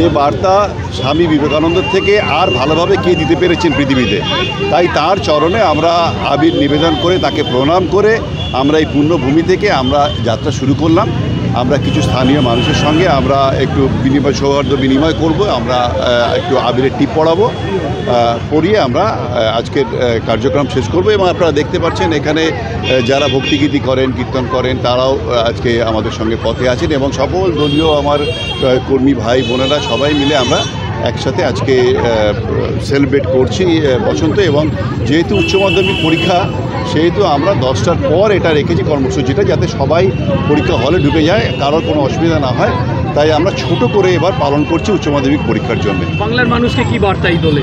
যে বার্তা স্বামী বিবেকানন্দের থেকে আর ভালোভাবে কে দিতে পেরেছেন পৃথিবীতে। তাই তার চরণে আমরা আবির নিবেদন করে তাকে প্রণাম করে আমরা এই পুণ্যভূমি থেকে আমরা যাত্রা শুরু করলাম। আমরা কিছু স্থানীয় মানুষের সঙ্গে আমরা একটু সৌহার্দ্য বিনিময় করব, আমরা একটু আবিরের টিপ পড়াবো, পড়িয়ে আমরা আজকের কার্যক্রম শেষ করব। এবং আপনারা দেখতে পাচ্ছেন এখানে যারা ভক্তিগীতি করেন, কীর্তন করেন, তারাও আজকে আমাদের সঙ্গে পথে আছেন এবং সকল দলীয় আমার কর্মী ভাই বোনেরা সবাই মিলে আমরা একসাথে আজকে সেলিব্রেট করছি বসন্ত। এবং যেহেতু উচ্চ মাধ্যমিক পরীক্ষা, সেহেতু আমরা 10টার পর এটা রেখেছি কর্মসূচিটা, যাতে সবাই পরীক্ষা হলে ঢুকে যায়, কারোর কোনো অসুবিধা না হয়। তাই আমরা ছোট করে এবার পালন করছি উচ্চ মাধ্যমিক পরীক্ষার জন্য। বাংলার মানুষকে কি বার্তা এই দলে?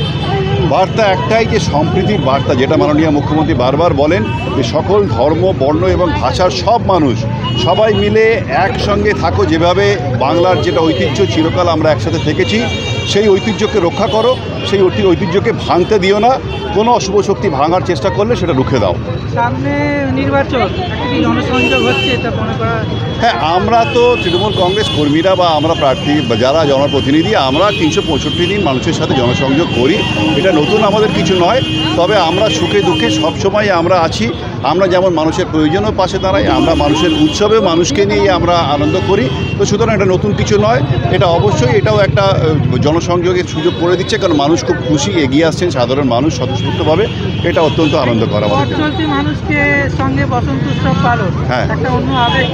বার্তা একটাই, যে সম্প্রীতির বার্তা, যেটা মাননীয় মুখ্যমন্ত্রী বারবার বলেন যে সকল ধর্ম, বর্ণ এবং ভাষার সব মানুষ সবাই মিলে একসঙ্গে থাকো। যেভাবে বাংলার যেটা ঐতিহ্য, চিরকাল আমরা একসাথে থেকেছি, সেই ঐতিহ্যকে রক্ষা করো, সেই ঐতিহ্যকে ভাঙতে দিও না। কোনো অশুভ শক্তি ভাঙার চেষ্টা করলে সেটা রুখে দাও। সামনে নির্বাচন, জনসংযোগ হচ্ছে, এটা মনে করা। হ্যাঁ, আমরা তো তৃণমূল কংগ্রেস কর্মীরা বা আমরা প্রার্থী বা যারা জনপ্রতিনিধি, আমরা 365 দিন মানুষের সাথে জনসংযোগ করি। এটা নতুন আমাদের কিছু নয়, তবে আমরা সুখে দুঃখে সবসময় আমরা আছি। আমরা যেমন মানুষের প্রয়োজনও পাশে দাঁড়াই, আমরা মানুষের উৎসবেও মানুষকে নিয়ে আমরা আনন্দ করি। তো সুতরাং এটা নতুন কিছু নয়, এটা অবশ্যই এটাও একটা জনসংযোগের সুযোগ করে দিচ্ছে, কারণ মানুষ খুব খুশি, এগিয়ে আসছেন সাধারণ মানুষ স্বতঃস্ফূর্তভাবে। এটা অত্যন্ত আনন্দকর আমাদের। চলতি মানুষকে সঙ্গে বসন্ত উৎসব পালন একটা অন্য আবেগ।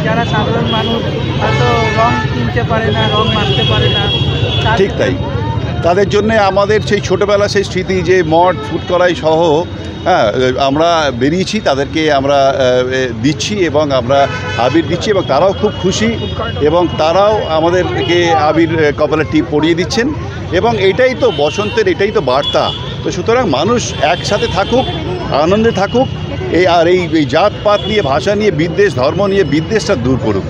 যারা সাধারণ মানুষ হয়তো রং কিনতে পারে না, রং মাখতে পারে না, ঠিক তাই, তাদের জন্য আমাদের সেই ছোটোবেলা সেই স্মৃতি, যে মঠ, ফুটকড়াই সহ আমরা বেরিয়েছি, তাদেরকে আমরা দিচ্ছি এবং আমরা আবির দিচ্ছি এবং তারাও খুব খুশি এবং তারাও আমাদেরকে আবির কপালে টিপ পরিয়ে দিচ্ছেন। এবং এটাই তো বসন্তের, এটাই তো বার্তা। তো সুতরাং মানুষ একসাথে থাকুক, আনন্দে থাকুক, এই জাতপাত নিয়ে, ভাষা নিয়ে বিদ্বেষ, ধর্ম নিয়ে বিদ্বেষটা দূর করুক।